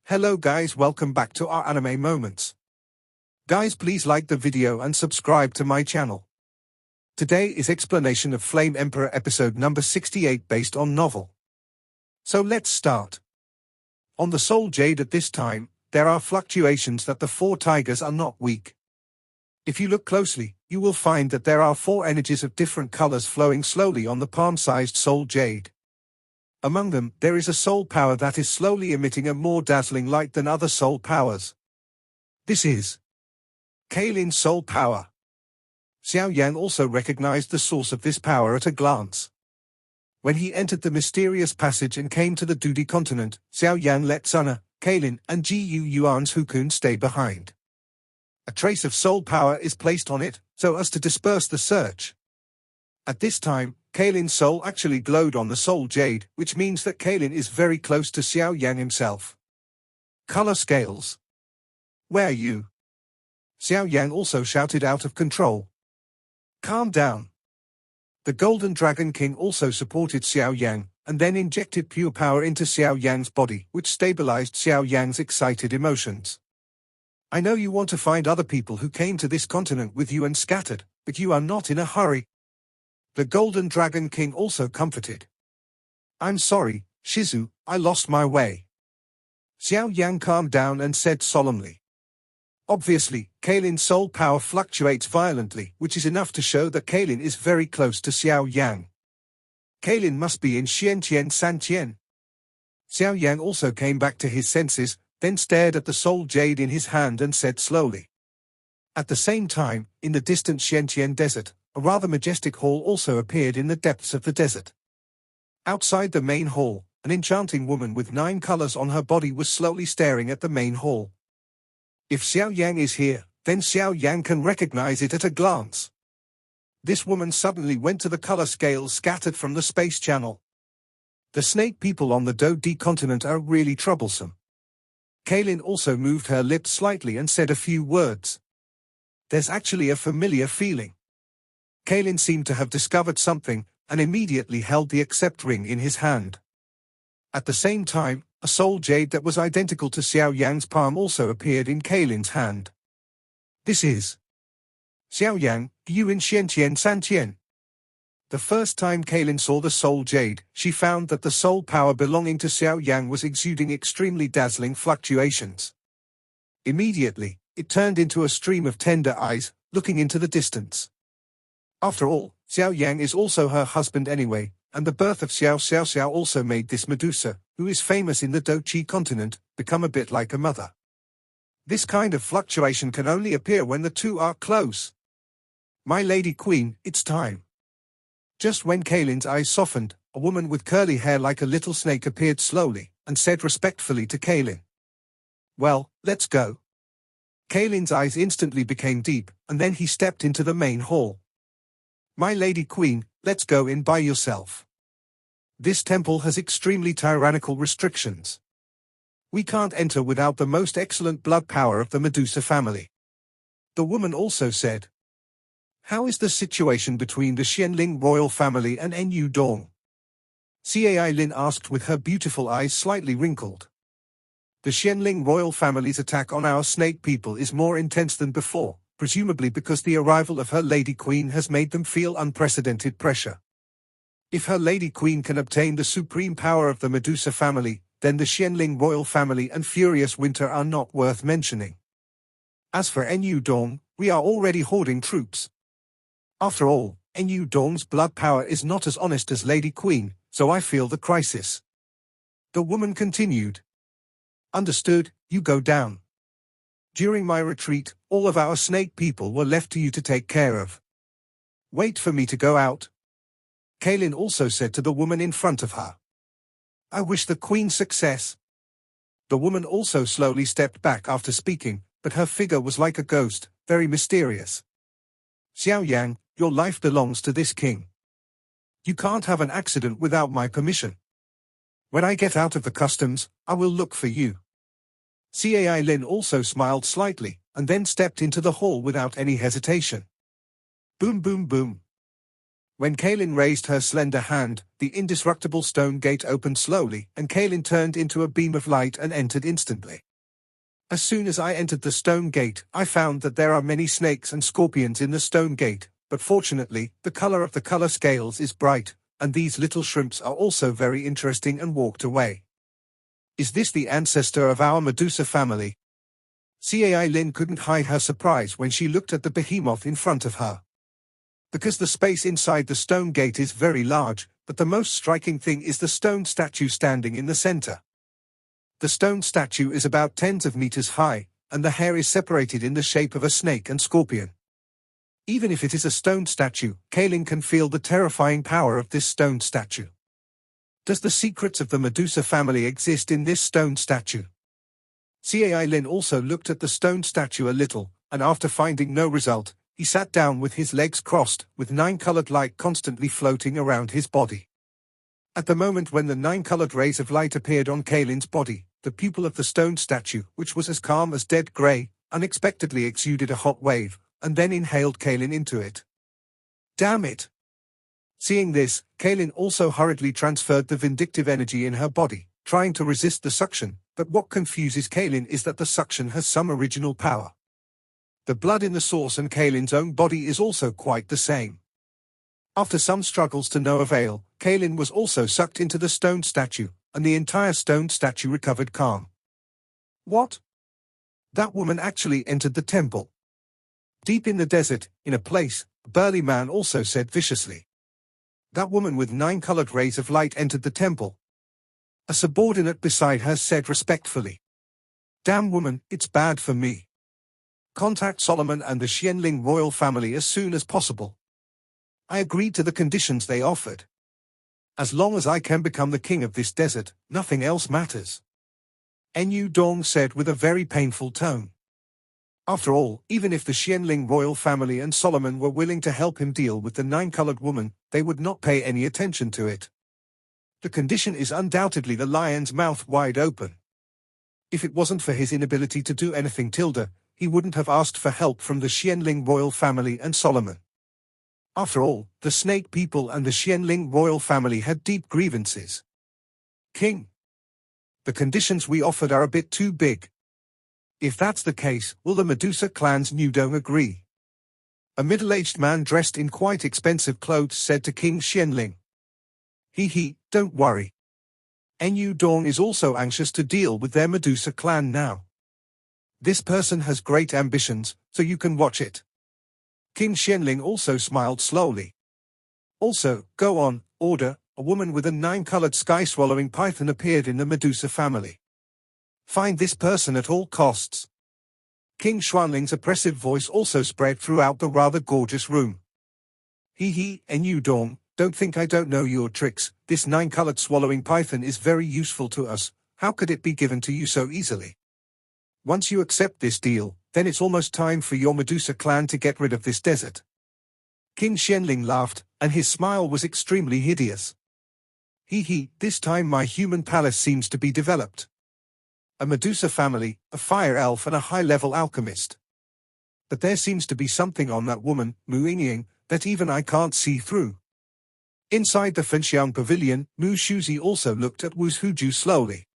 Hello guys, welcome back to our anime moments. Guys, please like the video and subscribe to my channel. Today is explanation of Flame Emperor episode number 68 based on novel. So let's start. On the Soul Jade at this time, there are fluctuations that the four tigers are not weak. If you look closely, you will find that there are four energies of different colors flowing slowly on the palm-sized Soul Jade. Among them, there is a soul power that is slowly emitting a more dazzling light than other soul powers. This is Kaylin's soul power. Xiao Yan also recognized the source of this power at a glance. When he entered the mysterious passage and came to the Dudi continent, Xiao Yan let Suna, Kaylin, and Ji Yuan's Hukun stay behind. A trace of soul power is placed on it, so as to disperse the search. At this time, Kaylin's soul actually glowed on the Soul Jade, which means that Kaylin is very close to Xiao Yan himself. Color scales. Where are you? Xiao Yan also shouted out of control. Calm down. The Golden Dragon King also supported Xiao Yan, and then injected pure power into Xiao Yan's body, which stabilized Xiao Yan's excited emotions. I know you want to find other people who came to this continent with you and scattered, but you are not in a hurry. The Golden Dragon King also comforted. I'm sorry, Shizu, I lost my way. Xiao Yan calmed down and said solemnly. Obviously, Kaylin's soul power fluctuates violently, which is enough to show that Kaylin is very close to Xiao Yan. Kaylin must be in Xiantian Santian. Xiao Yan also came back to his senses, then stared at the Soul Jade in his hand and said slowly. At the same time, in the distant Xiantian desert, a rather majestic hall also appeared in the depths of the desert. Outside the main hall, an enchanting woman with 9 colors on her body was slowly staring at the main hall. If Xiao Yan is here, then Xiao Yan can recognize it at a glance. This woman suddenly went to the color scales scattered from the space channel. The snake people on the Dodi continent are really troublesome. Kaylin also moved her lips slightly and said a few words. There's actually a familiar feeling. Kaylin seemed to have discovered something, and immediately held the accept ring in his hand. At the same time, a soul jade that was identical to Xiao Yan's palm also appeared in Kaylin's hand. This is Xiao Yan, you in Xiantian Santian. The first time Kaylin saw the soul jade, she found that the soul power belonging to Xiao Yan was exuding extremely dazzling fluctuations. Immediately, it turned into a stream of tender eyes, looking into the distance. After all, Xiao Yan is also her husband anyway, and the birth of Xiao also made this Medusa, who is famous in the Dochi continent, become a bit like a mother. This kind of fluctuation can only appear when the two are close. My lady queen, it's time. Just when Kaylin's eyes softened, a woman with curly hair like a little snake appeared slowly, and said respectfully to Kaylin. Well, let's go. Kaylin's eyes instantly became deep, and then he stepped into the main hall. My lady queen, let's go in by yourself. This temple has extremely tyrannical restrictions. We can't enter without the most excellent blood power of the Medusa family. The woman also said. How is the situation between the Xianling royal family and Nu Dong? Cai Lin asked with her beautiful eyes slightly wrinkled. The Xianling royal family's attack on our snake people is more intense than before, presumably because the arrival of her Lady Queen has made them feel unprecedented pressure. If her Lady Queen can obtain the supreme power of the Medusa family, then the Xianling royal family and Furious Winter are not worth mentioning. As for Nu Dong, we are already hoarding troops. After all, Nu Dong's blood power is not as honest as Lady Queen, so I feel the crisis. The woman continued. Understood, you go down. During my retreat, all of our snake people were left to you to take care of. Wait for me to go out. Kaylin also said to the woman in front of her. I wish the queen success. The woman also slowly stepped back after speaking, but her figure was like a ghost, very mysterious. Xiao Yan, your life belongs to this king. You can't have an accident without my permission. When I get out of the customs, I will look for you. Cai Lin also smiled slightly, and then stepped into the hall without any hesitation. Boom boom boom. When Kaylin raised her slender hand, the indestructible stone gate opened slowly, and Kaylin turned into a beam of light and entered instantly. As soon as I entered the stone gate, I found that there are many snakes and scorpions in the stone gate, but fortunately, the color of the color scales is bright, and these little shrimps are also very interesting, and walked away. Is this the ancestor of our Medusa family? Cai Lin couldn't hide her surprise when she looked at the behemoth in front of her. Because the space inside the stone gate is very large, but the most striking thing is the stone statue standing in the center. The stone statue is about tens of meters high, and the hair is separated in the shape of a snake and scorpion. Even if it is a stone statue, Kaylin can feel the terrifying power of this stone statue. Does the secrets of the Medusa family exist in this stone statue? Cai Lin also looked at the stone statue a little, and after finding no result, he sat down with his legs crossed, with 9-colored light constantly floating around his body. At the moment when the 9-colored rays of light appeared on Kaylin's body, the pupil of the stone statue, which was as calm as dead gray, unexpectedly exuded a hot wave, and then inhaled Kaylin into it. Damn it! Seeing this, Kaylin also hurriedly transferred the vindictive energy in her body, trying to resist the suction, but what confuses Kaylin is that the suction has some original power. The blood in the source and Kaylin's own body is also quite the same. After some struggles to no avail, Kaylin was also sucked into the stone statue, and the entire stone statue recovered calm. What? That woman actually entered the temple. Deep in the desert, in a place, a burly man also said viciously. That woman with 9-colored rays of light entered the temple. A subordinate beside her said respectfully. Damn woman, it's bad for me. Contact Solomon and the Xianling royal family as soon as possible. I agreed to the conditions they offered. As long as I can become the king of this desert, nothing else matters. Enyu Dong said with a very painful tone. After all, even if the Xianling royal family and Solomon were willing to help him deal with the 9-colored woman, they would not pay any attention to it. The condition is undoubtedly the lion's mouth wide open. If it wasn't for his inability to do anything, he wouldn't have asked for help from the Xianling royal family and Solomon. After all, the snake people and the Xianling royal family had deep grievances. King, the conditions we offered are a bit too big. If that's the case, will the Medusa clan's Nudong agree? A middle-aged man dressed in quite expensive clothes said to King Xianling. Don't worry. Enyu Dong is also anxious to deal with their Medusa clan now. This person has great ambitions, so you can watch it. King Xianling also smiled slowly. Also, go on, order. A woman with a 9-colored sky-swallowing python appeared in the Medusa family. Find this person at all costs. King Xuanling's oppressive voice also spread throughout the rather gorgeous room. Enyu Dong, don't think I don't know your tricks. This 9-colored swallowing python is very useful to us. How could it be given to you so easily? Once you accept this deal, then it's almost time for your Medusa clan to get rid of this desert. King Xianling laughed, and his smile was extremely hideous. This time my human palace seems to be developed. A Medusa family, a fire elf and a high-level alchemist. But there seems to be something on that woman, Mu Yingying, that even I can't see through. Inside the Fenxiang pavilion, Mu Shuzi also looked at Wu Huju slowly.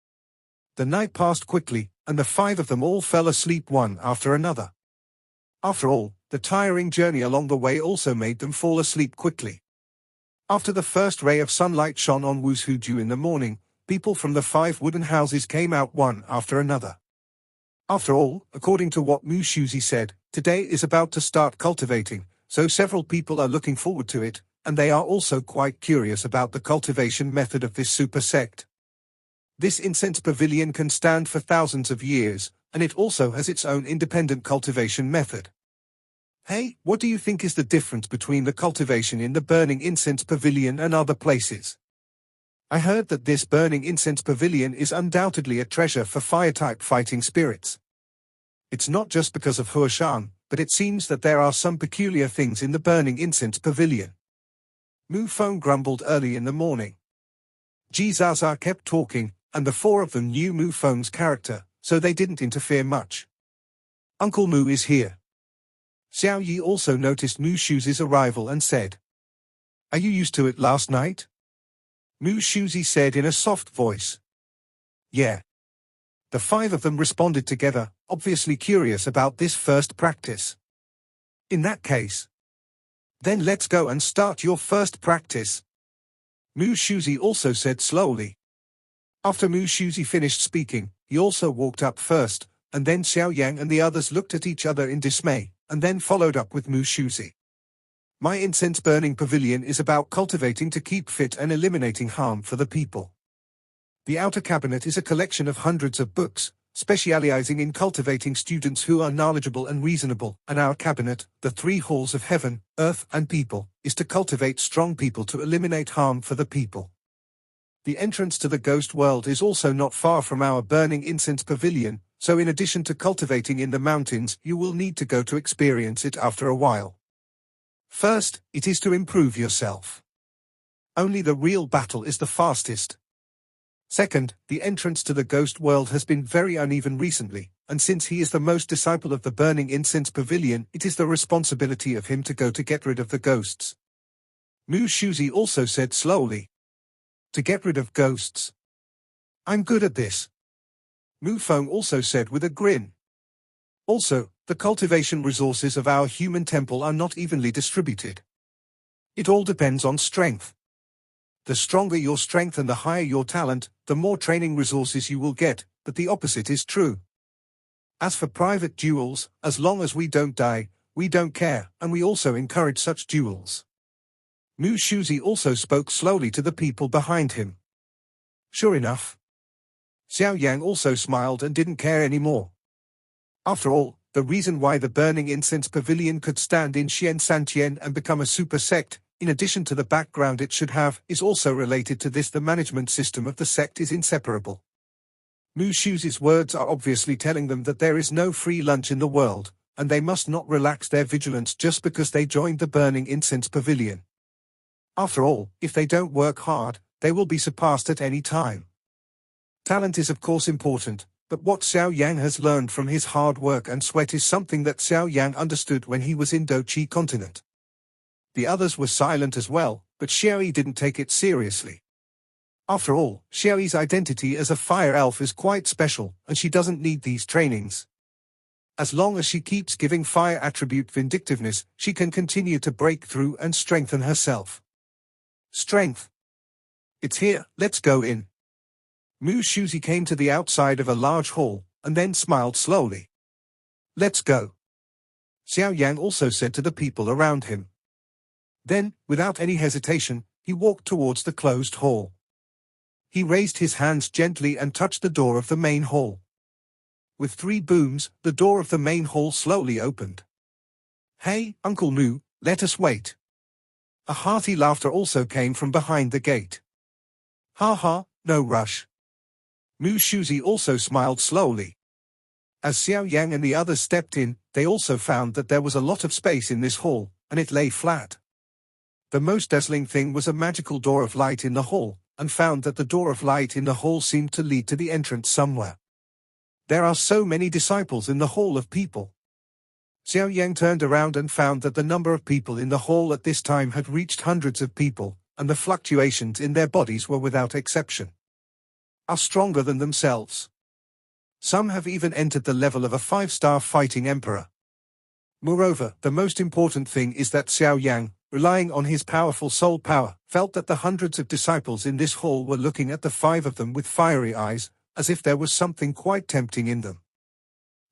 The night passed quickly, and the 5 of them all fell asleep one after another. After all, the tiring journey along the way also made them fall asleep quickly. After the first ray of sunlight shone on Wu Huju in the morning, people from the 5 wooden houses came out one after another. After all, according to what Mu Shuzi said, today is about to start cultivating, so several people are looking forward to it, and they are also quite curious about the cultivation method of this super sect. This incense pavilion can stand for thousands of years, and it also has its own independent cultivation method. Hey, what do you think is the difference between the cultivation in the burning incense pavilion and other places? I heard that this burning incense pavilion is undoubtedly a treasure for fire-type fighting spirits. It's not just because of Huashan, but it seems that there are some peculiar things in the burning incense pavilion. Mu Feng grumbled early in the morning. Ji Zaza kept talking, and the 4 of them knew Mu Feng's character, so they didn't interfere much. Uncle Mu is here. Xiao Yi also noticed Mu Shuzi's arrival and said, Are you used to it last night? Mu Shuzi said in a soft voice. Yeah. The five of them responded together, obviously curious about this first practice. In that case, then let's go and start your first practice. Mu Shuzi also said slowly. After Mu Shuzi finished speaking, he also walked up first, and then Xiao Yang and the others looked at each other in dismay, and then followed up with Mu Shuzi. My incense-burning pavilion is about cultivating to keep fit and eliminating harm for the people. The outer cabinet is a collection of hundreds of books, specializing in cultivating students who are knowledgeable and reasonable, and our cabinet, the three halls of heaven, earth and people, is to cultivate strong people to eliminate harm for the people. The entrance to the ghost world is also not far from our burning incense pavilion, so in addition to cultivating in the mountains, you will need to go to experience it after a while. First, it is to improve yourself. Only the real battle is the fastest. Second, the entrance to the ghost world has been very uneven recently, and since he is the most disciple of the burning incense pavilion, it is the responsibility of him to go to get rid of the ghosts. Mu Shuzi also said slowly. To get rid of ghosts. I'm good at this. Mu Feng also said with a grin. Also, the cultivation resources of our human temple are not evenly distributed. It all depends on strength. The stronger your strength and the higher your talent, the more training resources you will get, but the opposite is true. As for private duels, as long as we don't die, we don't care, and we also encourage such duels. Mu Shuzi also spoke slowly to the people behind him. Sure enough. Xiao Yang also smiled and didn't care anymore. After all, the reason why the burning incense pavilion could stand in Xian Santian and become a super sect, in addition to the background it should have, is also related to this. The management system of the sect is inseparable. Mu Shuzi's words are obviously telling them that there is no free lunch in the world, and they must not relax their vigilance just because they joined the burning incense pavilion. After all, if they don't work hard, they will be surpassed at any time. Talent is of course important, but what Xiao Yang has learned from his hard work and sweat is something that Xiao Yang understood when he was in Do-Chi continent. The others were silent as well, but Xiaoyi didn't take it seriously. After all, Xiaoyi's identity as a fire elf is quite special, and she doesn't need these trainings. As long as she keeps giving fire attribute vindictiveness, she can continue to break through and strengthen herself. Strength. It's here, let's go in. Mu Shuzi came to the outside of a large hall, and then smiled slowly. Let's go. Xiao Yang also said to the people around him. Then, without any hesitation, he walked towards the closed hall. He raised his hands gently and touched the door of the main hall. With 3 booms, the door of the main hall slowly opened. Hey, Uncle Mu, let us wait. A hearty laughter also came from behind the gate. Ha ha, no rush. Mu Shuzi also smiled slowly. As Xiao Yang and the others stepped in, they also found that there was a lot of space in this hall, and it lay flat. The most dazzling thing was a magical door of light in the hall, and found that the door of light in the hall seemed to lead to the entrance somewhere. There are so many disciples in the hall of people. Xiao Yang turned around and found that the number of people in the hall at this time had reached hundreds of people, and the fluctuations in their bodies were without exception. Are stronger than themselves. Some have even entered the level of a 5-star fighting emperor. Moreover, the most important thing is that Xiao Yang, relying on his powerful soul power, felt that the hundreds of disciples in this hall were looking at the 5 of them with fiery eyes, as if there was something quite tempting in them.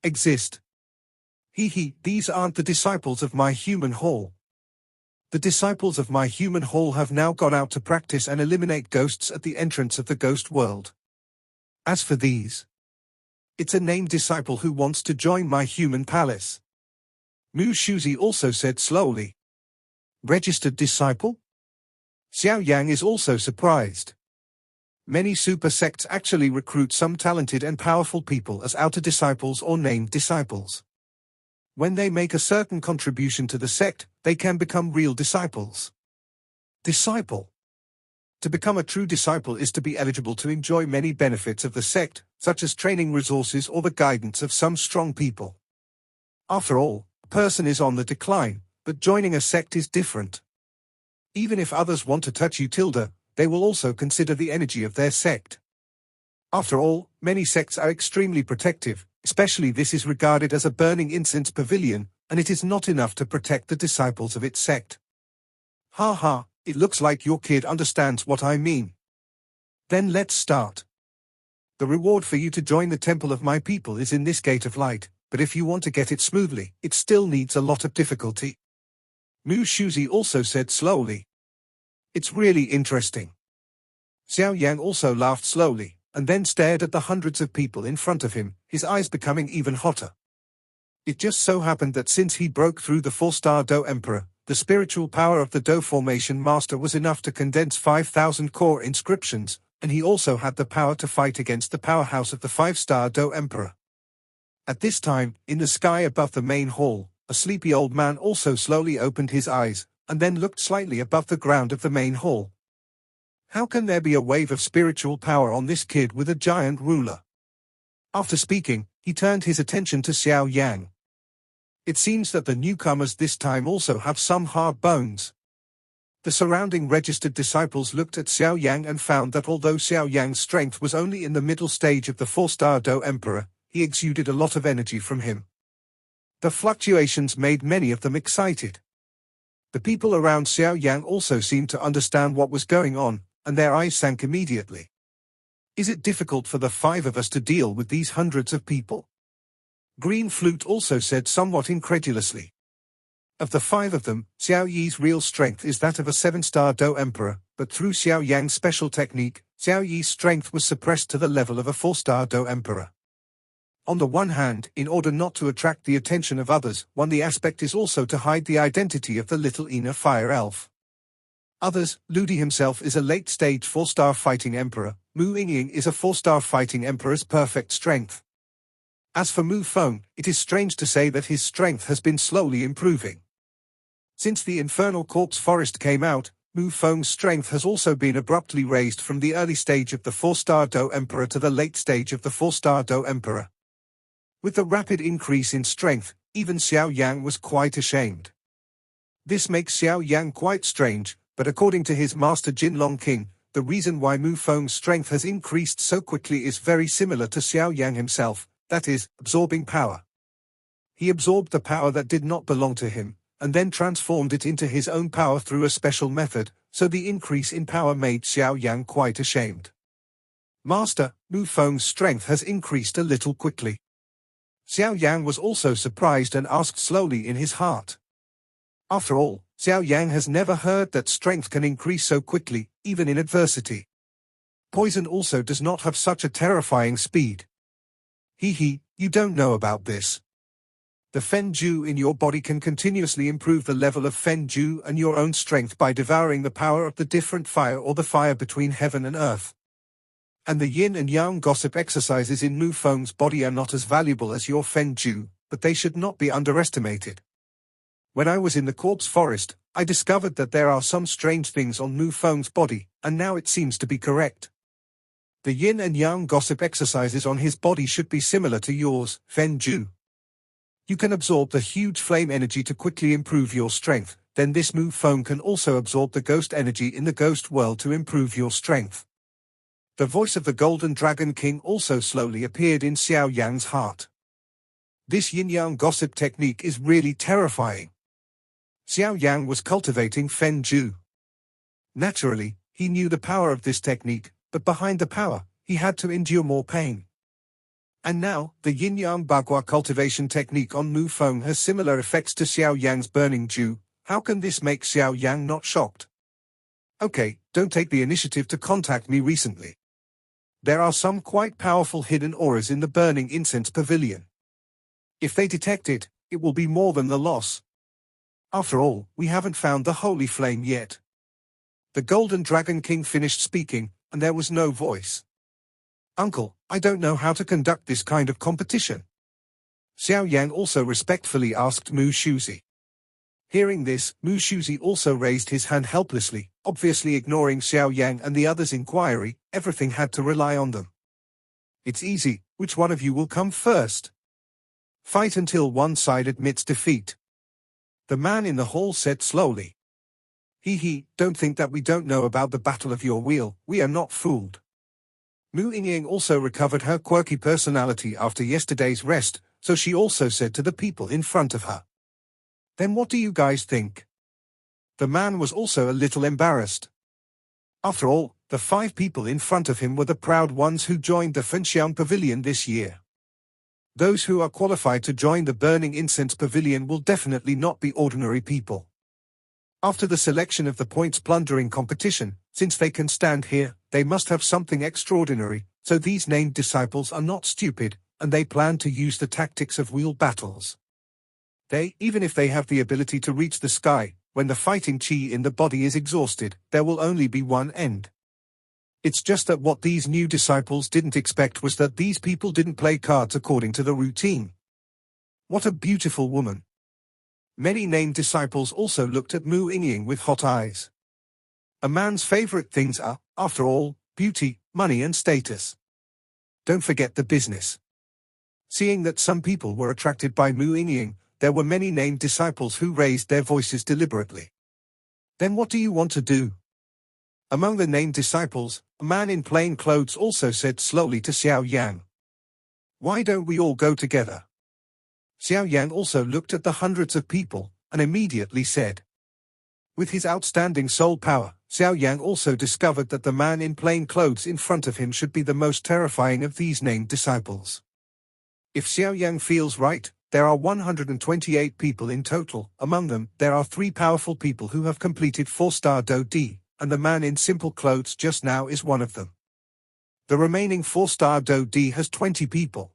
Exist. These aren't the disciples of my human hall. The disciples of my human hall have now gone out to practice and eliminate ghosts at the entrance of the ghost world. As for these, it's a named disciple who wants to join my human palace. Mu Shuzi also said slowly. Registered disciple? Xiao Yang is also surprised. Many super sects actually recruit some talented and powerful people as outer disciples or named disciples. When they make a certain contribution to the sect, they can become real disciples. Disciple. To become a true disciple is to be eligible to enjoy many benefits of the sect, such as training resources or the guidance of some strong people. After all, a person is on the decline, but joining a sect is different. Even if others want to touch you, they will also consider the energy of their sect. After all, many sects are extremely protective, especially this is regarded as a burning incense pavilion, and it is not enough to protect the disciples of its sect. Ha ha, it looks like your kid understands what I mean. Then let's start. The reward for you to join the temple of my people is in this gate of light, but if you want to get it smoothly, it still needs a lot of difficulty. Mu Shuzi also said slowly. It's really interesting. Xiao Yan also laughed slowly, and then stared at the hundreds of people in front of him, his eyes becoming even hotter. It just so happened that since he broke through the 4-star Do Emperor, the spiritual power of the Do Formation Master was enough to condense 5,000 core inscriptions, and he also had the power to fight against the powerhouse of the 5-star Do Emperor. At this time, in the sky above the main hall, a sleepy old man also slowly opened his eyes, and then looked slightly above the ground of the main hall. How can there be a wave of spiritual power on this kid with a giant ruler? After speaking, he turned his attention to Xiao Yang. It seems that the newcomers this time also have some hard bones. The surrounding registered disciples looked at Xiao Yang and found that although Xiao Yang's strength was only in the middle stage of the 4-star Do Emperor, he exuded a lot of energy from him. The fluctuations made many of them excited. The people around Xiao Yang also seemed to understand what was going on, and their eyes sank immediately. Is it difficult for the 5 of us to deal with these hundreds of people? Green Flute also said somewhat incredulously. Of the 5 of them, Xiao Yi's real strength is that of a 7-star Do Emperor, but through Xiao Yang's special technique, Xiao Yi's strength was suppressed to the level of a 4-star Do Emperor. On the one hand, in order not to attract the attention of others, the aspect is also to hide the identity of the little inner fire elf. Others, Ludi himself is a late-stage 4-star fighting emperor, Mu Yingying is a 4-star fighting emperor's perfect strength. As for Mu Feng, it is strange to say that his strength has been slowly improving. Since the Infernal Corpse Forest came out, Mu Feng's strength has also been abruptly raised from the early stage of the 4-star Do Emperor to the late stage of the 4-star Do Emperor. With the rapid increase in strength, even Xiao Yang was quite ashamed. This makes Xiao Yang quite strange, but according to his master Jinlong King, the reason why Mu Feng's strength has increased so quickly is very similar to Xiao Yang himself, that is, absorbing power. He absorbed the power that did not belong to him, and then transformed it into his own power through a special method, so the increase in power made Xiao Yang quite ashamed. Master, Mu Feng's strength has increased a little quickly. Xiao Yang was also surprised and asked slowly in his heart. After all, Xiao Yang has never heard that strength can increase so quickly, even in adversity. Poison also does not have such a terrifying speed. He, you don't know about this. The Fen Ju in your body can continuously improve the level of Fen Ju and your own strength by devouring the power of the different fire or the fire between heaven and earth. And the yin and yang gossip exercises in Mu Feng's body are not as valuable as your Fen Ju, but they should not be underestimated. When I was in the corpse forest, I discovered that there are some strange things on Mu Feng's body, and now it seems to be correct. The yin and yang gossip exercises on his body should be similar to yours, Fen Ju. You can absorb the huge flame energy to quickly improve your strength, then this Mu Feng can also absorb the ghost energy in the ghost world to improve your strength. The voice of the Golden Dragon King also slowly appeared in Xiao Yang's heart. This yin-yang gossip technique is really terrifying. Xiao Yang was cultivating Fen Ju. Naturally, he knew the power of this technique, but behind the power, he had to endure more pain. And now, the yin-yang bagua cultivation technique on Mu Feng has similar effects to Xiao Yang's burning Ju. How can this make Xiao Yang not shocked? Okay, don't take the initiative to contact me recently. There are some quite powerful hidden auras in the burning incense pavilion. If they detect it, it will be more than the loss. After all, we haven't found the holy flame yet. The Golden Dragon King finished speaking, and there was no voice. Uncle, I don't know how to conduct this kind of competition. Xiao Yang also respectfully asked Mu Shuzi. Hearing this, Mu Shuzi also raised his hand helplessly, obviously ignoring Xiao Yang and the others' inquiry. Everything had to rely on them. It's easy, which one of you will come first? Fight until one side admits defeat. The man in the hall said slowly. Don't think that we don't know about the Battle of Your Wheel, we are not fooled. Mu Yingying also recovered her quirky personality after yesterday's rest, so she also said to the people in front of her. Then what do you guys think? The man was also a little embarrassed. After all, the 5 people in front of him were the proud ones who joined the Fenxiang Pavilion this year. Those who are qualified to join the Burning Incense Pavilion will definitely not be ordinary people. After the selection of the points plundering competition, since they can stand here, they must have something extraordinary, so these named disciples are not stupid, and they plan to use the tactics of wheel battles. Even if they have the ability to reach the sky, when the fighting chi in the body is exhausted, there will only be one end. It's just that what these new disciples didn't expect was that these people didn't play cards according to the routine. What a beautiful woman. Many named disciples also looked at Mu Yingying with hot eyes. A man's favorite things are, after all, beauty, money and status. Don't forget the business. Seeing that some people were attracted by Mu Yingying, there were many named disciples who raised their voices deliberately. Then what do you want to do? Among the named disciples, a man in plain clothes also said slowly to Xiao Yan. Why don't we all go together? Xiao Yan also looked at the hundreds of people, and immediately said. With his outstanding soul power, Xiao Yan also discovered that the man in plain clothes in front of him should be the most terrifying of these named disciples. If Xiao Yan feels right, there are 128 people in total. Among them, there are 3 powerful people who have completed 4-star Do D, and the man in simple clothes just now is one of them. The remaining 4-star Do D has 20 people.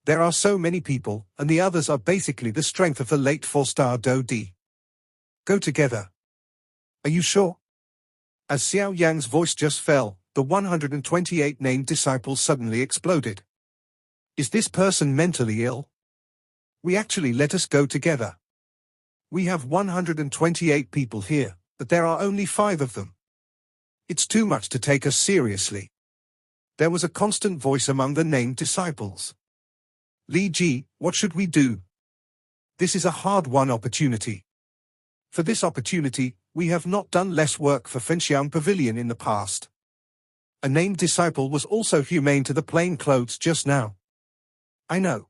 There are so many people, and the others are basically the strength of the late 4-star Do D. Go together. Are you sure? As Xiao Yang's voice just fell, the 128 named disciples suddenly exploded. Is this person mentally ill? Let us go together. We have 128 people here, but there are only 5 of them. It's too much to take us seriously. There was a constant voice among the named disciples. Li Ji, what should we do? This is a hard-won opportunity. For this opportunity, we have not done less work for Fenxiang Pavilion in the past. A named disciple was also humane to the plain clothes just now. I know.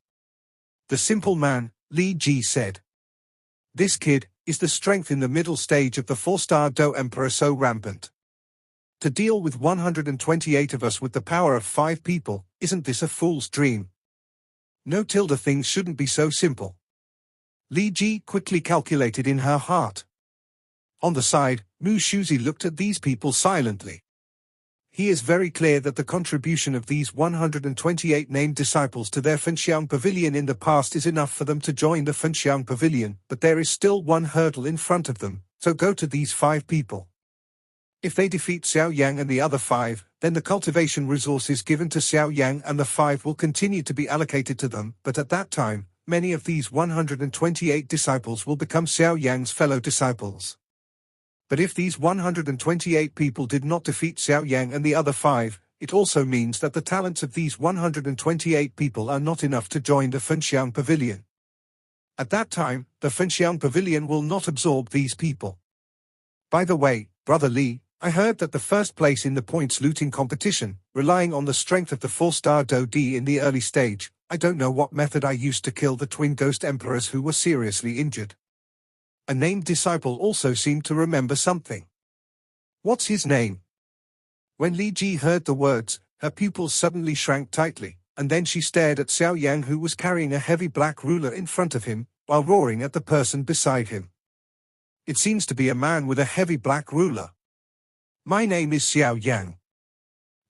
The simple man, Li Ji said. This kid, is the strength in the middle stage of the 4-star Do Emperor so rampant? To deal with 128 of us with the power of 5 people, isn't this a fool's dream? No, things shouldn't be so simple. Li Ji quickly calculated in her heart. On the side, Mu Shuzi looked at these people silently. He is very clear that the contribution of these 128 named disciples to their Fenxiang Pavilion in the past is enough for them to join the Fenxiang Pavilion, but there is still one hurdle in front of them, so go to these 5 people. If they defeat Xiao Yang and the other 5, then the cultivation resources given to Xiao Yang and the 5 will continue to be allocated to them, but at that time, many of these 128 disciples will become Xiao Yang's fellow disciples. But if these 128 people did not defeat Xiao Yang and the other 5, it also means that the talents of these 128 people are not enough to join the Fenxiang Pavilion. At that time, the Fenxiang Pavilion will not absorb these people. By the way, Brother Li, I heard that the first place in the points looting competition, relying on the strength of the 4-star Do D in the early stage, I don't know what method I used to kill the twin ghost emperors who were seriously injured. A named disciple also seemed to remember something. What's his name? When Li Ji heard the words, her pupils suddenly shrank tightly, and then she stared at Xiao Yang who was carrying a heavy black ruler in front of him, while roaring at the person beside him. It seems to be a man with a heavy black ruler. My name is Xiao Yang.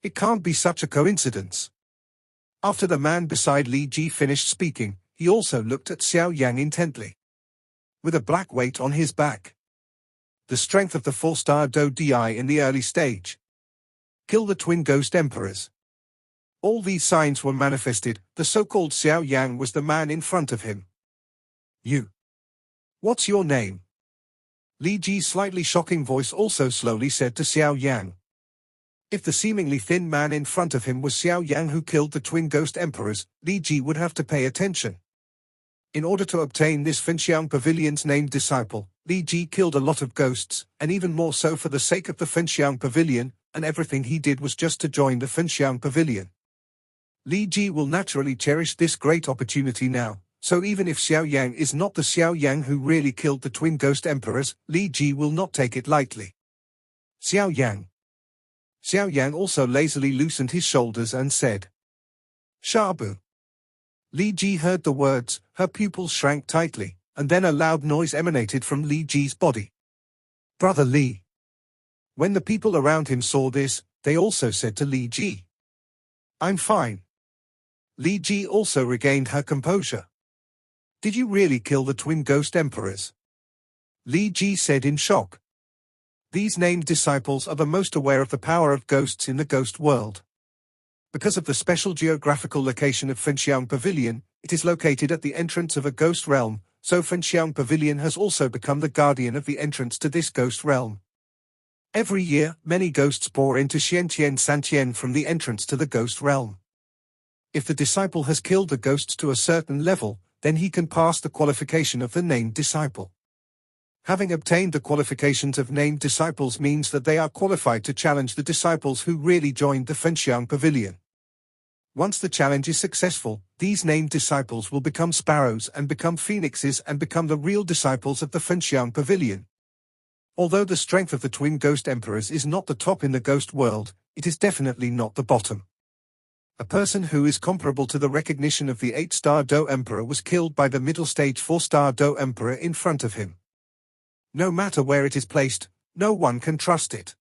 It can't be such a coincidence. After the man beside Li Ji finished speaking, he also looked at Xiao Yang intently. With a black weight on his back. The strength of the 4-star Do Di in the early stage. Kill the twin ghost emperors. All these signs were manifested. The so-called Xiao Yang was the man in front of him. You. What's your name? Li Ji's slightly shocking voice also slowly said to Xiao Yang. If the seemingly thin man in front of him was Xiao Yang who killed the twin ghost emperors, Li Ji would have to pay attention. In order to obtain this Fenxiang Pavilion's named disciple, Li Ji killed a lot of ghosts, and even more so for the sake of the Fenxiang Pavilion, and everything he did was just to join the Fenxiang Pavilion. Li Ji will naturally cherish this great opportunity now, so even if Xiao Yang is not the Xiao Yang who really killed the twin ghost emperors, Li Ji will not take it lightly. Xiao Yang. Xiao Yang also lazily loosened his shoulders and said, Shabu. Li Ji heard the words, her pupils shrank tightly, and then a loud noise emanated from Li Ji's body. Brother Li. When the people around him saw this, they also said to Li Ji, I'm fine. Li Ji also regained her composure. Did you really kill the twin ghost emperors? Li Ji said in shock. These named disciples are the most aware of the power of ghosts in the ghost world. Because of the special geographical location of Fenxiang Pavilion, it is located at the entrance of a ghost realm, so Fenxiang Pavilion has also become the guardian of the entrance to this ghost realm. Every year, many ghosts pour into Xiantian Santian from the entrance to the ghost realm. If the disciple has killed the ghosts to a certain level, then he can pass the qualification of the named disciple. Having obtained the qualifications of named disciples means that they are qualified to challenge the disciples who really joined the Fenxiang Pavilion. Once the challenge is successful, these named disciples will become sparrows and become phoenixes and become the real disciples of the Fenxiang Pavilion. Although the strength of the twin ghost emperors is not the top in the ghost world, it is definitely not the bottom. A person who is comparable to the recognition of the 8-star Do Emperor was killed by the middle stage 4-star Do Emperor in front of him. No matter where it is placed, no one can trust it.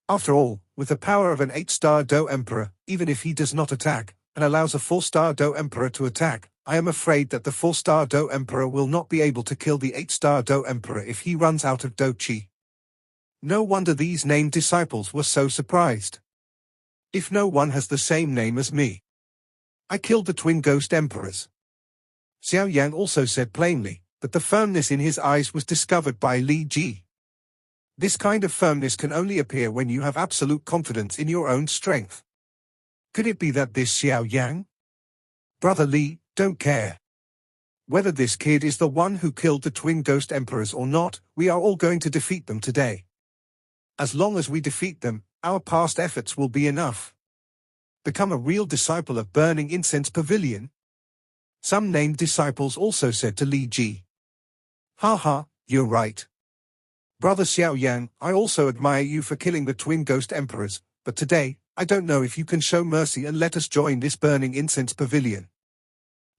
After all, with the power of an 8-star Do Emperor, even if he does not attack, and allows a 4-star Do Emperor to attack, I am afraid that the 4-star Do Emperor will not be able to kill the 8-star Do Emperor if he runs out of Do Qi. No wonder these named disciples were so surprised. If no one has the same name as me. I killed the twin ghost emperors. Xiao Yang also said plainly, but the firmness in his eyes was discovered by Li Ji. This kind of firmness can only appear when you have absolute confidence in your own strength. Could it be that this Xiao Yang? Brother Li, don't care. Whether this kid is the one who killed the twin ghost emperors or not, we are all going to defeat them today. As long as we defeat them, our past efforts will be enough. Become a real disciple of Burning Incense Pavilion? Some named disciples also said to Li Ji. Ha, you're right. Brother Xiao Yan, I also admire you for killing the twin ghost emperors, but today, I don't know if you can show mercy and let us join this Burning Incense Pavilion.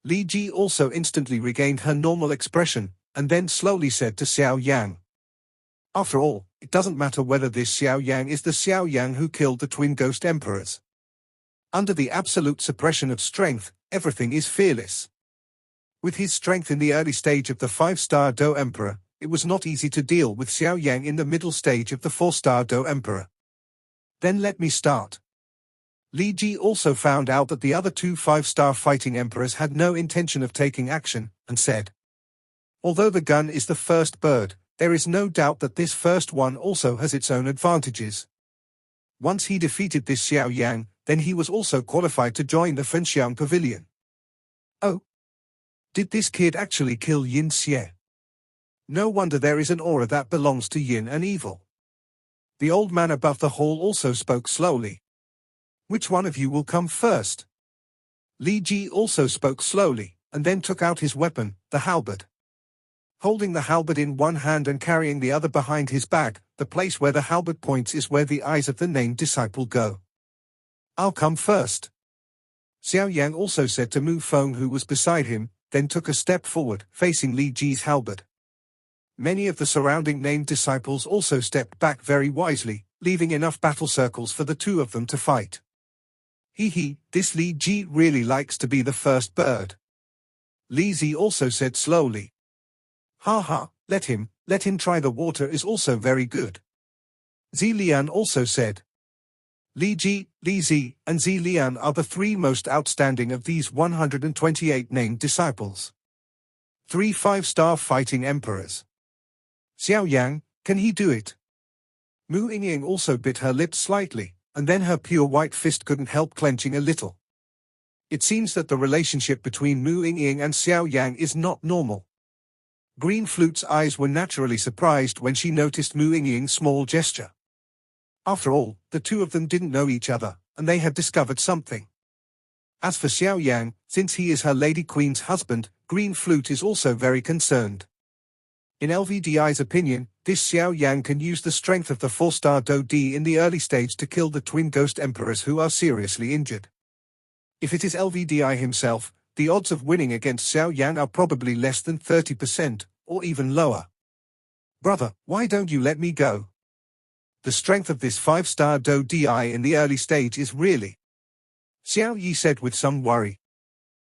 Li Ji also instantly regained her normal expression, and then slowly said to Xiao Yang. After all, it doesn't matter whether this Xiao Yang is the Xiao Yang who killed the twin ghost emperors. Under the absolute suppression of strength, everything is fearless. With his strength in the early stage of the 5-star Do Emperor, it was not easy to deal with Xiao Yang in the middle stage of the 4-star Do Emperor. Then let me start. Li Ji also found out that the other two 5-star fighting emperors had no intention of taking action, and said, although the gun is the first bird, there is no doubt that this first one also has its own advantages. Once he defeated this Xiao Yang, then he was also qualified to join the Fenxiang Pavilion. Oh. Did this kid actually kill Yin Xie? No wonder there is an aura that belongs to yin and evil. The old man above the hall also spoke slowly. Which one of you will come first? Li Ji also spoke slowly, and then took out his weapon, the halberd. Holding the halberd in one hand and carrying the other behind his back, the place where the halberd points is where the eyes of the named disciple go. I'll come first. Xiao Yang also said to Mu Feng, who was beside him, then took a step forward, facing Li Ji's halberd. Many of the surrounding named disciples also stepped back very wisely, leaving enough battle circles for the two of them to fight. This Li Ji really likes to be the first bird. Li Zi also said slowly. Let him try, the water is also very good. Zi Lian also said. Li Ji, Li Zi, and Zi Lian are the three most outstanding of these 128 named disciples. 3 5-star fighting emperors. Xiao Yang, can he do it? Mu Yingying also bit her lips slightly, and then her pure white fist couldn't help clenching a little. It seems that the relationship between Mu Yingying and Xiao Yang is not normal. Green Flute's eyes were naturally surprised when she noticed Mu Yingying's small gesture. After all, the two of them didn't know each other, and they had discovered something. As for Xiao Yan, since he is her Lady Queen's husband, Green Flute is also very concerned. In LVDI's opinion, this Xiao Yan can use the strength of the 4-star Do D in the early stage to kill the twin ghost emperors who are seriously injured. If it is LVDI himself, the odds of winning against Xiao Yan are probably less than 30%, or even lower. Brother, why don't you let me go? The strength of this 5-star Do Di in the early stage is really... Xiao Yi said with some worry.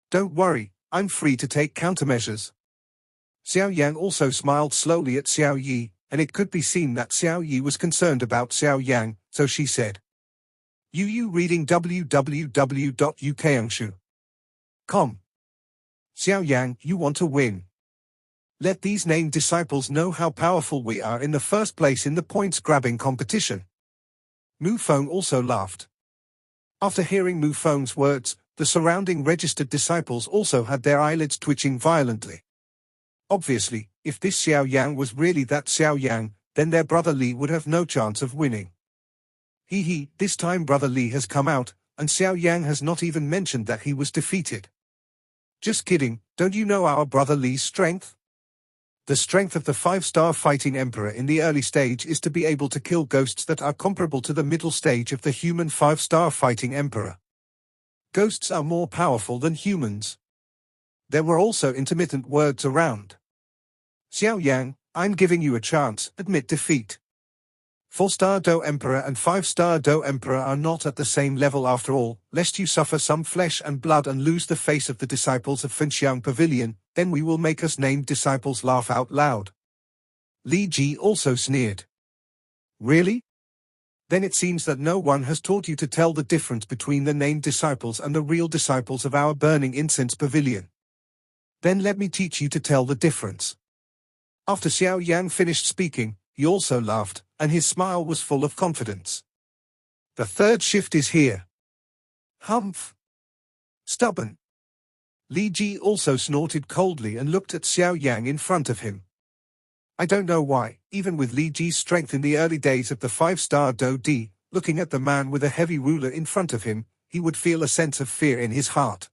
Don't worry, I'm free to take countermeasures. Xiao Yang also smiled slowly at Xiao Yi, and it could be seen that Xiao Yi was concerned about Xiao Yang, so she said. You reading www.ukangshu.com. Xiao Yang, you want to win. Let these named disciples know how powerful we are in the first place in the points-grabbing competition. Mu Feng also laughed. After hearing Mu Feng's words, the surrounding registered disciples also had their eyelids twitching violently. Obviously, if this Xiao Yang was really that Xiao Yang, then their brother Li would have no chance of winning. This time brother Li has come out, and Xiao Yang has not even mentioned that he was defeated. Just kidding, don't you know our brother Li's strength? The strength of the 5-star fighting emperor in the early stage is to be able to kill ghosts that are comparable to the middle stage of the human 5-star fighting emperor. Ghosts are more powerful than humans. There were also intermittent words around. Xiao Yang, I'm giving you a chance, admit defeat. 4-star Do Emperor and 5-star Do Emperor are not at the same level after all, lest you suffer some flesh and blood and lose the face of the disciples of Fenxiang Pavilion, then we will make us named disciples laugh out loud. Li Ji also sneered. Really? Then it seems that no one has taught you to tell the difference between the named disciples and the real disciples of our burning incense pavilion. Then let me teach you to tell the difference. After Xiao Yang finished speaking, he also laughed, and his smile was full of confidence. The third shift is here. Humph. Stubborn. Li Ji also snorted coldly and looked at Xiao Yang in front of him. I don't know why, even with Li Ji's strength in the early days of the 5-star Do Di, looking at the man with a heavy ruler in front of him, he would feel a sense of fear in his heart.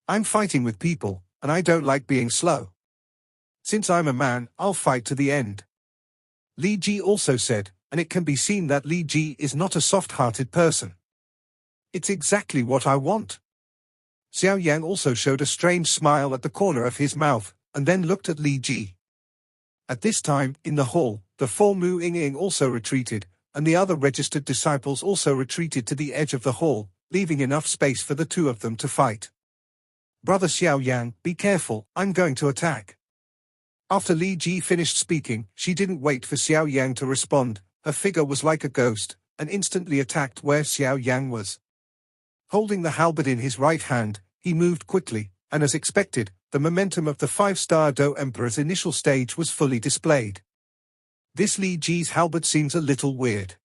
I'm fighting with people, and I don't like being slow. Since I'm a man, I'll fight to the end. Li Ji also said, and it can be seen that Li Ji is not a soft-hearted person. It's exactly what I want. Xiao Yang also showed a strange smile at the corner of his mouth, and then looked at Li Ji. At this time, in the hall, the 4 Mu Yingying also retreated, and the other registered disciples also retreated to the edge of the hall, leaving enough space for the two of them to fight. Brother Xiao Yang, be careful, I'm going to attack. After Li Ji finished speaking, she didn't wait for Xiao Yang to respond. Her figure was like a ghost, and instantly attacked where Xiao Yang was. Holding the halberd in his right hand, he moved quickly, and as expected, the momentum of the 5-star Do Emperor's initial stage was fully displayed. This Li Ji's halberd seems a little weird.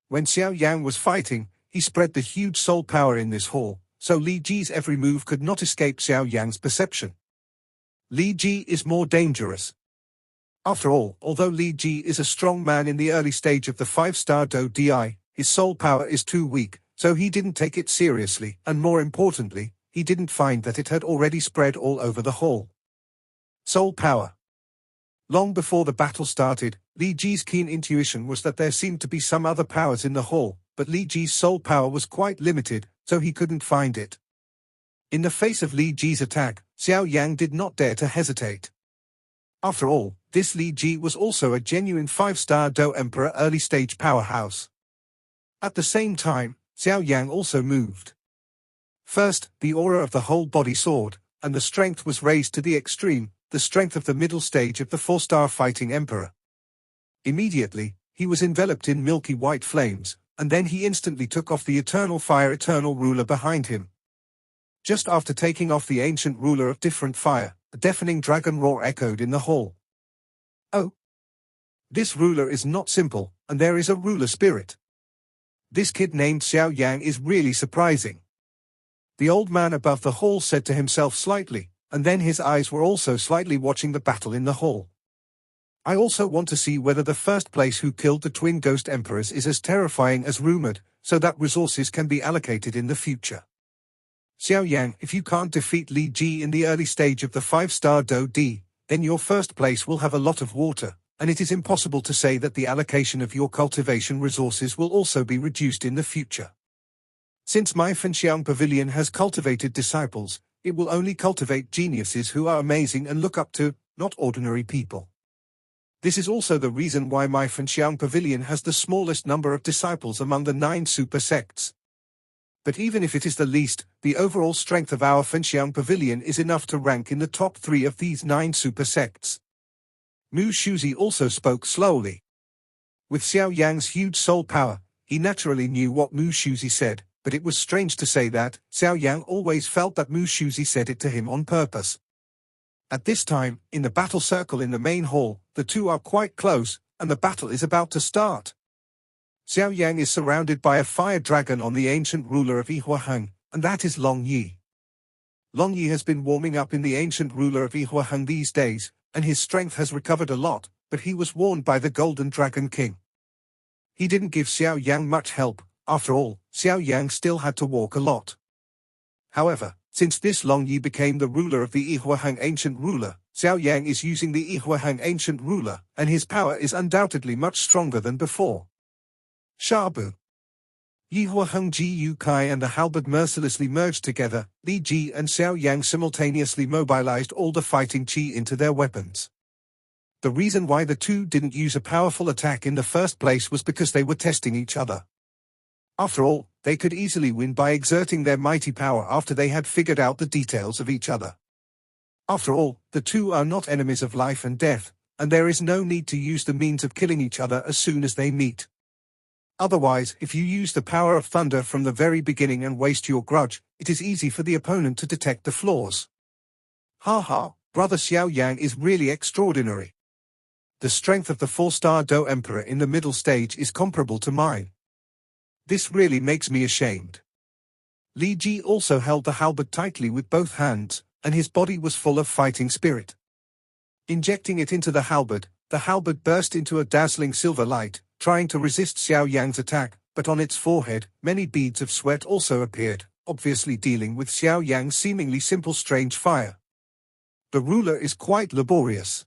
When Xiao Yang was fighting, he spread the huge soul power in this hall, so Li Ji's every move could not escape Xiao Yang's perception. Li Ji is more dangerous. After all, although Li Ji is a strong man in the early stage of the 5-star Do Di, his soul power is too weak, so he didn't take it seriously, and more importantly, he didn't find that it had already spread all over the hall. Soul power. Long before the battle started, Li Ji's keen intuition was that there seemed to be some other powers in the hall, but Li Ji's soul power was quite limited, so he couldn't find it. In the face of Li Ji's attack, Xiao Yang did not dare to hesitate. After all, this Li Ji was also a genuine 5-star Do Emperor early-stage powerhouse. At the same time, Xiao Yang also moved. First, the aura of the whole body soared, and the strength was raised to the extreme, the strength of the middle stage of the 4-star fighting emperor. Immediately, he was enveloped in milky white flames, and then he instantly took off the eternal fire eternal ruler behind him. Just after taking off the ancient ruler of different fire, a deafening dragon roar echoed in the hall. Oh! This ruler is not simple, and there is a ruler spirit. This kid named Xiao Yang is really surprising. The old man above the hall said to himself slightly, and then his eyes were also slightly watching the battle in the hall. I also want to see whether the first place who killed the twin ghost emperors is as terrifying as rumored, so that resources can be allocated in the future. Xiao Yan, if you can't defeat Li Ji in the early stage of the 5-star Do D, then your first place will have a lot of water, and it is impossible to say that the allocation of your cultivation resources will also be reduced in the future. Since my Fenxiang Pavilion has cultivated disciples, it will only cultivate geniuses who are amazing and look up to, not ordinary people. This is also the reason why my Fenxiang Pavilion has the smallest number of disciples among the 9 super sects. But even if it is the least, the overall strength of our Fenxiang Pavilion is enough to rank in the top 3 of these 9 super sects. Mu Shuzi also spoke slowly. With Xiao Yang's huge soul power, he naturally knew what Mu Shuzi said, but it was strange to say that Xiao Yang always felt that Mu Shuzi said it to him on purpose. At this time, in the battle circle in the main hall, the two are quite close, and the battle is about to start. Xiao Yang is surrounded by a fire dragon on the ancient ruler of Yihuaheng, and that is Long Yi. Long Yi has been warming up in the ancient ruler of Yihuaheng these days, and his strength has recovered a lot, but he was warned by the Golden Dragon King. He didn't give Xiao Yang much help. After all, Xiao Yang still had to walk a lot. However, since this Long Yi became the ruler of the Yihuaheng ancient ruler, Xiao Yang is using the Yihuaheng ancient ruler, and his power is undoubtedly much stronger than before. Shabu. Yihuaheng Ji Yu Kai and the halberd mercilessly merged together. Li Ji and Xiao Yang simultaneously mobilized all the fighting qi into their weapons. The reason why the two didn't use a powerful attack in the first place was because they were testing each other. After all, they could easily win by exerting their mighty power after they had figured out the details of each other. After all, the two are not enemies of life and death, and there is no need to use the means of killing each other as soon as they meet. Otherwise, if you use the power of thunder from the very beginning and waste your grudge, it is easy for the opponent to detect the flaws. Haha, brother Xiao Yang is really extraordinary. The strength of the 4-star Do Emperor in the middle stage is comparable to mine. This really makes me ashamed. Li Ji also held the halberd tightly with both hands, and his body was full of fighting spirit. Injecting it into the halberd burst into a dazzling silver light, trying to resist Xiao Yang's attack, but on its forehead, many beads of sweat also appeared, obviously dealing with Xiao Yang's seemingly simple strange fire. The ruler is quite laborious.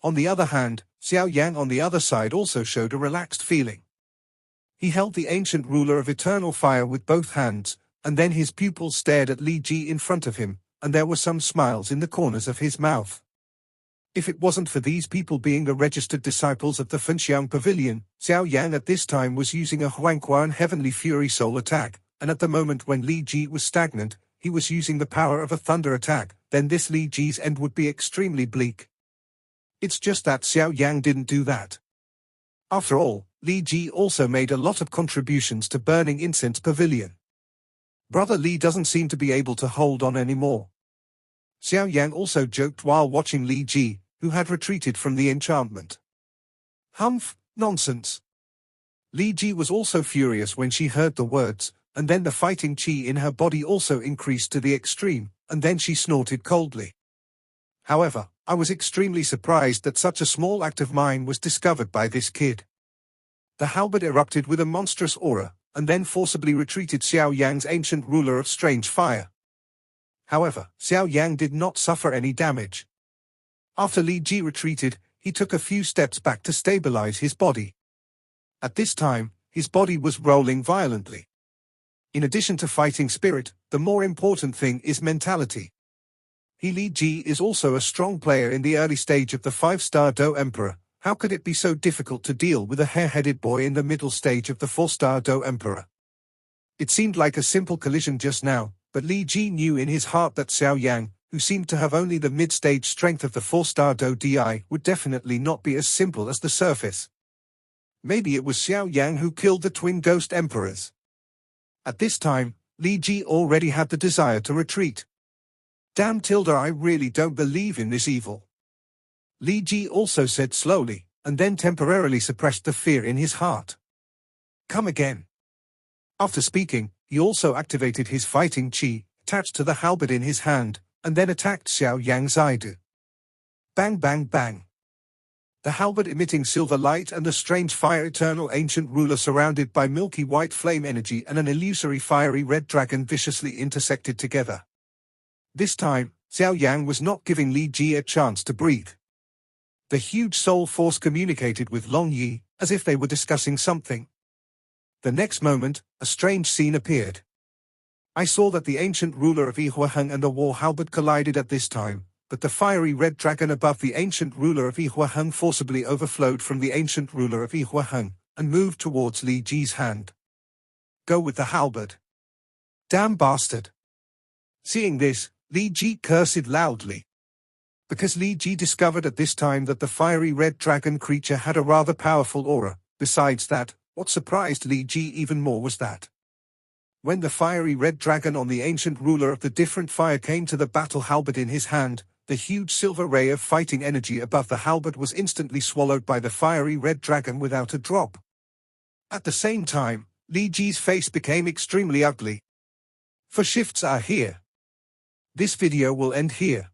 On the other hand, Xiao Yang on the other side also showed a relaxed feeling. He held the ancient ruler of eternal fire with both hands, and then his pupils stared at Li Ji in front of him, and there were some smiles in the corners of his mouth. If it wasn't for these people being the registered disciples of the Fenxiang Pavilion, Xiao Yang at this time was using a Huangquan Heavenly Fury Soul attack, and at the moment when Li Ji was stagnant, he was using the power of a thunder attack, then this Li Ji's end would be extremely bleak. It's just that Xiao Yang didn't do that. After all, Li Ji also made a lot of contributions to Burning Incense Pavilion. Brother Li doesn't seem to be able to hold on anymore. Xiao Yang also joked while watching Li Ji, who had retreated from the enchantment. Humph, nonsense. Li Ji was also furious when she heard the words, and then the fighting qi in her body also increased to the extreme, and then she snorted coldly. However, I was extremely surprised that such a small act of mine was discovered by this kid. The halberd erupted with a monstrous aura, and then forcibly retreated Xiao Yang's ancient ruler of strange fire. However, Xiao Yang did not suffer any damage. After Li Ji retreated, he took a few steps back to stabilize his body. At this time, his body was rolling violently. In addition to fighting spirit, the more important thing is mentality. Li Ji is also a strong player in the early stage of the 5-star Do Emperor. How could it be so difficult to deal with a hare-headed boy in the middle stage of the 4-star Do Emperor? It seemed like a simple collision just now, but Li Ji knew in his heart that Xiao Yang, who seemed to have only the mid-stage strength of the 4-star Do Di, would definitely not be as simple as the surface. Maybe it was Xiao Yang who killed the twin ghost emperors. At this time, Li Ji already had the desire to retreat. Damn Tilda, I really don't believe in this evil. Li Ji also said slowly, and then temporarily suppressed the fear in his heart. Come again. After speaking, he also activated his fighting qi, attached to the halberd in his hand, and then attacked Xiao Yang's Idu. Bang bang bang. The halberd emitting silver light and the strange fire eternal ancient ruler surrounded by milky white flame energy and an illusory fiery red dragon viciously intersected together. This time, Xiao Yang was not giving Li Ji a chance to breathe. The huge soul force communicated with Long Yi, as if they were discussing something. The next moment, a strange scene appeared. I saw that the ancient ruler of Yihuaheng and the war halberd collided at this time, but the fiery red dragon above the ancient ruler of Yihuaheng forcibly overflowed from the ancient ruler of Yihuaheng, and moved towards Li Ji's hand. Go with the halberd. Damn bastard. Seeing this, Li Ji cursed loudly. Because Li Ji discovered at this time that the fiery red dragon creature had a rather powerful aura. Besides that, what surprised Li Ji even more was that when the fiery red dragon on the ancient ruler of the different fire came to the battle halberd in his hand, the huge silver ray of fighting energy above the halberd was instantly swallowed by the fiery red dragon without a drop. At the same time, Li Ji's face became extremely ugly. For shifts are here. This video will end here.